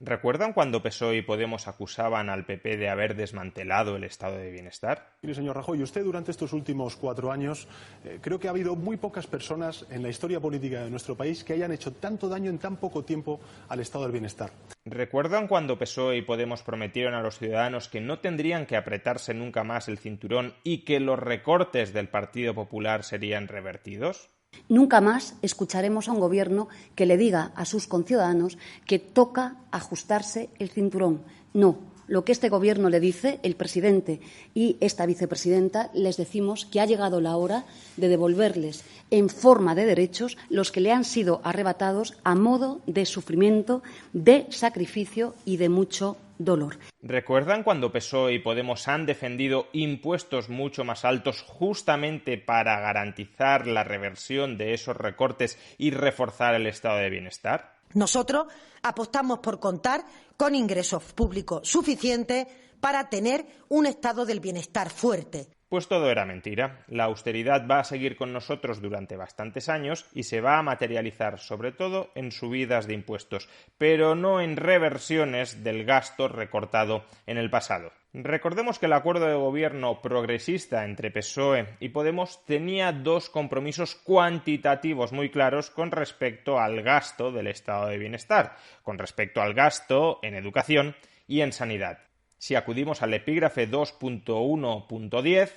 ¿Recuerdan cuando PSOE y Podemos acusaban al PP de haber desmantelado el estado de bienestar? Mire, señor Rajoy, usted durante estos últimos 4 años creo que ha habido muy pocas personas en la historia política de nuestro país que hayan hecho tanto daño en tan poco tiempo al estado del bienestar. ¿Recuerdan cuando PSOE y Podemos prometieron a los ciudadanos que no tendrían que apretarse nunca más el cinturón y que los recortes del Partido Popular serían revertidos? Nunca más escucharemos a un gobierno que le diga a sus conciudadanos que toca ajustarse el cinturón. No, lo que este gobierno le dice, el presidente y esta vicepresidenta, les decimos que ha llegado la hora de devolverles en forma de derechos los que le han sido arrebatados a modo de sufrimiento, de sacrificio y de mucho dolor. ¿Recuerdan cuando PSOE y Podemos han defendido impuestos mucho más altos justamente para garantizar la reversión de esos recortes y reforzar el estado de bienestar? Nosotros apostamos por contar con ingresos públicos suficientes para tener un estado del bienestar fuerte. Pues todo era mentira. La austeridad va a seguir con nosotros durante bastantes años y se va a materializar sobre todo en subidas de impuestos, pero no en reversiones del gasto recortado en el pasado. Recordemos que el acuerdo de gobierno progresista entre PSOE y Podemos tenía dos compromisos cuantitativos muy claros con respecto al gasto del estado de bienestar, con respecto al gasto en educación y en sanidad. Si acudimos al epígrafe 2.1.10,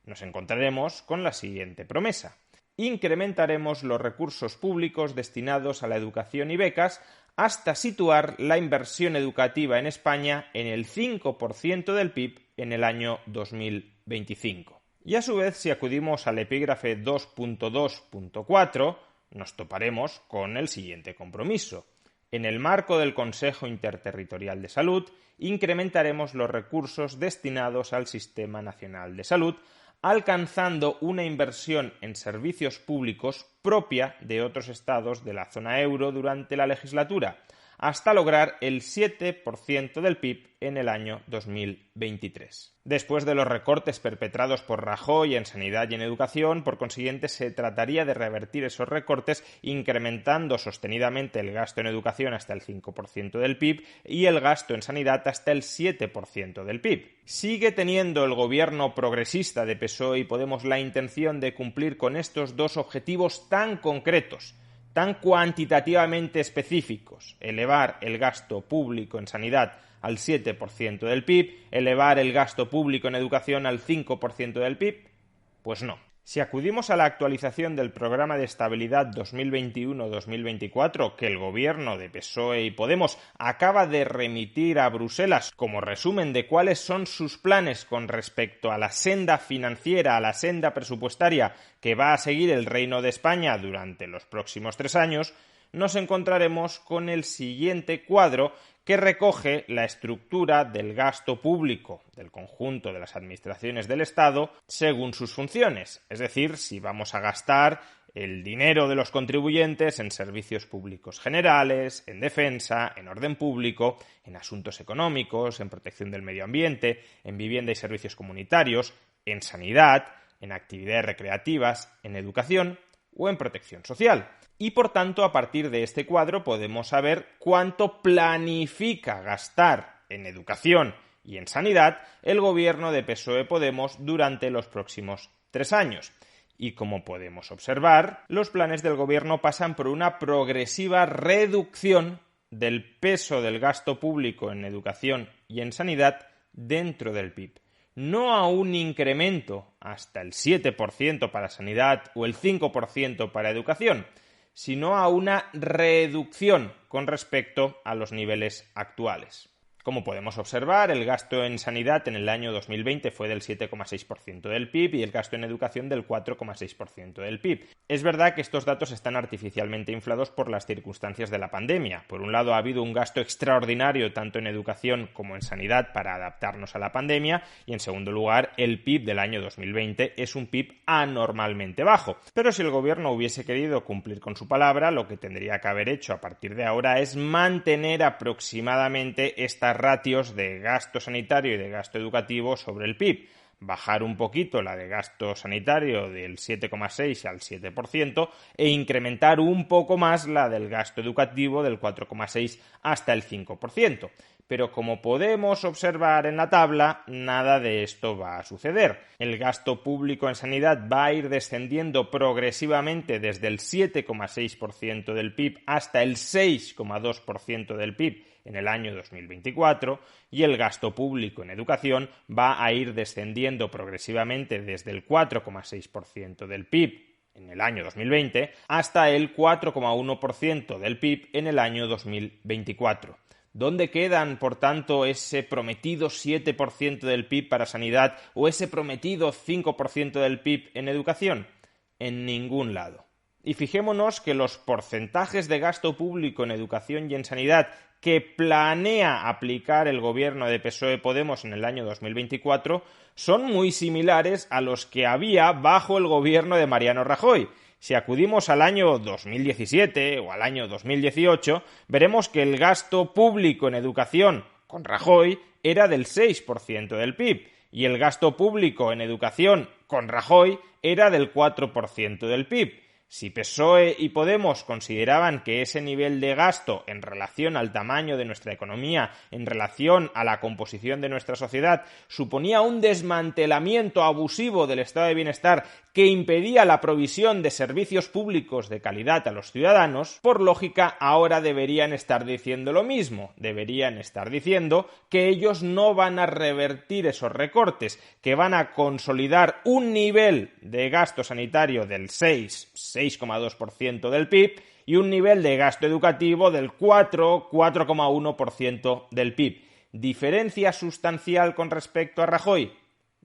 nos encontraremos con la siguiente promesa. Incrementaremos los recursos públicos destinados a la educación y becas hasta situar la inversión educativa en España en el 5% del PIB en el año 2025. Y a su vez, si acudimos al epígrafe 2.2.4, nos toparemos con el siguiente compromiso. En el marco del Consejo Interterritorial de Salud, incrementaremos los recursos destinados al Sistema Nacional de Salud, alcanzando una inversión en servicios públicos propia de otros estados de la zona euro durante la legislatura, hasta lograr el 7% del PIB en el año 2023. Después de los recortes perpetrados por Rajoy en sanidad y en educación, por consiguiente, se trataría de revertir esos recortes incrementando sostenidamente el gasto en educación hasta el 5% del PIB y el gasto en sanidad hasta el 7% del PIB. ¿Sigue teniendo el gobierno progresista de PSOE y Podemos la intención de cumplir con estos dos objetivos tan concretos, tan cuantitativamente específicos: elevar el gasto público en sanidad al 7% del PIB, elevar el gasto público en educación al 5% del PIB? Pues no. Si acudimos a la actualización del Programa de Estabilidad 2021-2024 que el gobierno de PSOE y Podemos acaba de remitir a Bruselas como resumen de cuáles son sus planes con respecto a la senda financiera, a la senda presupuestaria que va a seguir el Reino de España durante los próximos 3 años, nos encontraremos con el siguiente cuadro que recoge la estructura del gasto público del conjunto de las administraciones del Estado según sus funciones, es decir, si vamos a gastar el dinero de los contribuyentes en servicios públicos generales, en defensa, en orden público, en asuntos económicos, en protección del medio ambiente, en vivienda y servicios comunitarios, en sanidad, en actividades recreativas, en educación o en protección social. Y por tanto, a partir de este cuadro podemos saber cuánto planifica gastar en educación y en sanidad el gobierno de PSOE-Podemos durante los próximos 3 años. Y como podemos observar, los planes del gobierno pasan por una progresiva reducción del peso del gasto público en educación y en sanidad dentro del PIB. No a un incremento hasta el 7% para sanidad o el 5% para educación, sino a una reducción con respecto a los niveles actuales. Como podemos observar, el gasto en sanidad en el año 2020 fue del 7,6% del PIB y el gasto en educación del 4,6% del PIB. Es verdad que estos datos están artificialmente inflados por las circunstancias de la pandemia. Por un lado, ha habido un gasto extraordinario tanto en educación como en sanidad para adaptarnos a la pandemia y, en segundo lugar, el PIB del año 2020 es un PIB anormalmente bajo. Pero si el gobierno hubiese querido cumplir con su palabra, lo que tendría que haber hecho a partir de ahora es mantener aproximadamente esta ratios de gasto sanitario y de gasto educativo sobre el PIB, bajar un poquito la de gasto sanitario del 7,6 al 7% e incrementar un poco más la del gasto educativo del 4,6 hasta el 5%. Pero como podemos observar en la tabla, nada de esto va a suceder. El gasto público en sanidad va a ir descendiendo progresivamente desde el 7,6% del PIB hasta el 6,2% del PIB en el año 2024 y el gasto público en educación va a ir descendiendo progresivamente desde el 4,6% del PIB en el año 2020 hasta el 4,1% del PIB en el año 2024. ¿Dónde quedan, por tanto, ese prometido 7% del PIB para sanidad o ese prometido 5% del PIB en educación? En ningún lado. Y fijémonos que los porcentajes de gasto público en educación y en sanidad que planea aplicar el gobierno de PSOE-Podemos en el año 2024 son muy similares a los que había bajo el gobierno de Mariano Rajoy. Si acudimos al año 2017 o al año 2018, veremos que el gasto público en educación con Rajoy era del 6% del PIB y el gasto público en educación con Rajoy era del 4% del PIB. Si PSOE y Podemos consideraban que ese nivel de gasto en relación al tamaño de nuestra economía, en relación a la composición de nuestra sociedad, suponía un desmantelamiento abusivo del estado de bienestar que impedía la provisión de servicios públicos de calidad a los ciudadanos, por lógica ahora deberían estar diciendo lo mismo, deberían estar diciendo que ellos no van a revertir esos recortes, que van a consolidar un nivel de gasto sanitario del 6,2% del PIB y un nivel de gasto educativo del 4,1% del PIB. ¿Diferencia sustancial con respecto a Rajoy?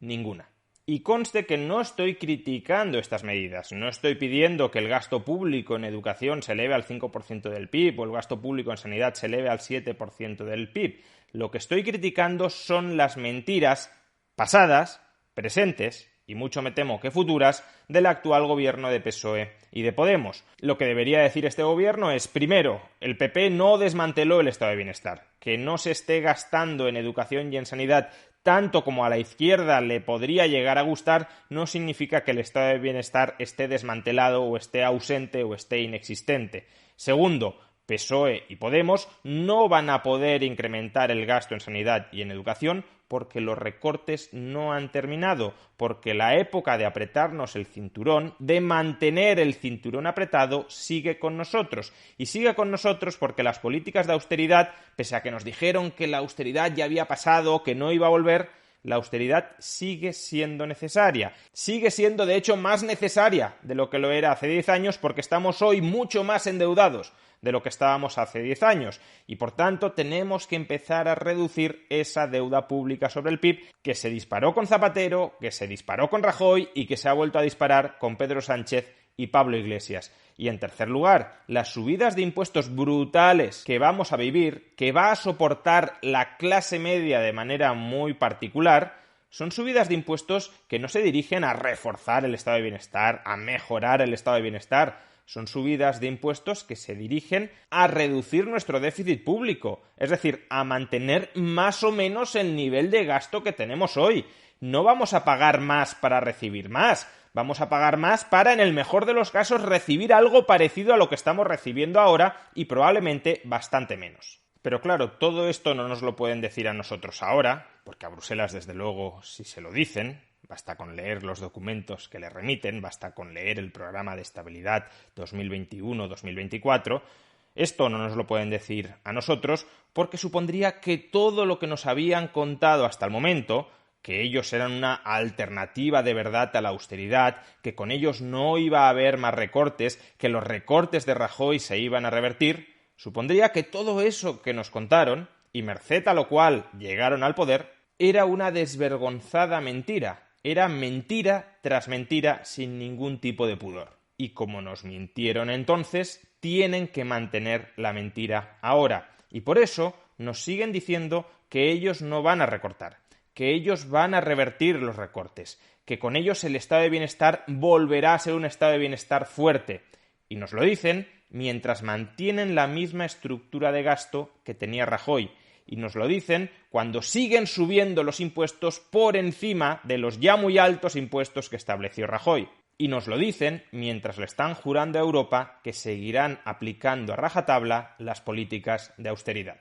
Ninguna. Y conste que no estoy criticando estas medidas, no estoy pidiendo que el gasto público en educación se eleve al 5% del PIB o el gasto público en sanidad se eleve al 7% del PIB. Lo que estoy criticando son las mentiras pasadas, presentes y mucho me temo que futuras, del actual gobierno de PSOE y de Podemos. Lo que debería decir este gobierno es, primero, el PP no desmanteló el estado de bienestar. Que no se esté gastando en educación y en sanidad tanto como a la izquierda le podría llegar a gustar, no significa que el estado de bienestar esté desmantelado o esté ausente o esté inexistente. Segundo, PSOE y Podemos no van a poder incrementar el gasto en sanidad y en educación porque los recortes no han terminado, porque la época de apretarnos el cinturón, de mantener el cinturón apretado, sigue con nosotros. Y sigue con nosotros porque las políticas de austeridad, pese a que nos dijeron que la austeridad ya había pasado, que no iba a volver, la austeridad sigue siendo necesaria. Sigue siendo, de hecho, más necesaria de lo que lo era hace 10 años porque estamos hoy mucho más endeudados de lo que estábamos hace 10 años y por tanto tenemos que empezar a reducir esa deuda pública sobre el PIB que se disparó con Zapatero, que se disparó con Rajoy y que se ha vuelto a disparar con Pedro Sánchez y Pablo Iglesias. Y en tercer lugar, las subidas de impuestos brutales que vamos a vivir, que va a soportar la clase media de manera muy particular, son subidas de impuestos que no se dirigen a reforzar el estado de bienestar, a mejorar el estado de bienestar. Son subidas de impuestos que se dirigen a reducir nuestro déficit público, es decir, a mantener más o menos el nivel de gasto que tenemos hoy. No vamos a pagar más para recibir más, vamos a pagar más para, en el mejor de los casos, recibir algo parecido a lo que estamos recibiendo ahora y probablemente bastante menos. Pero claro, todo esto no nos lo pueden decir a nosotros ahora, porque a Bruselas, desde luego, sí se lo dicen. Basta con leer los documentos que le remiten, basta con leer el programa de estabilidad 2021-2024. Esto no nos lo pueden decir a nosotros porque supondría que todo lo que nos habían contado hasta el momento, que ellos eran una alternativa de verdad a la austeridad, que con ellos no iba a haber más recortes, que los recortes de Rajoy se iban a revertir, supondría que todo eso que nos contaron, y merced a lo cual llegaron al poder, era una desvergonzada mentira. Era mentira tras mentira sin ningún tipo de pudor. Y como nos mintieron entonces, tienen que mantener la mentira ahora. Y por eso nos siguen diciendo que ellos no van a recortar, que ellos van a revertir los recortes, que con ellos el estado de bienestar volverá a ser un estado de bienestar fuerte. Y nos lo dicen mientras mantienen la misma estructura de gasto que tenía Rajoy. Y nos lo dicen cuando siguen subiendo los impuestos por encima de los ya muy altos impuestos que estableció Rajoy. Y nos lo dicen mientras le están jurando a Europa que seguirán aplicando a rajatabla las políticas de austeridad.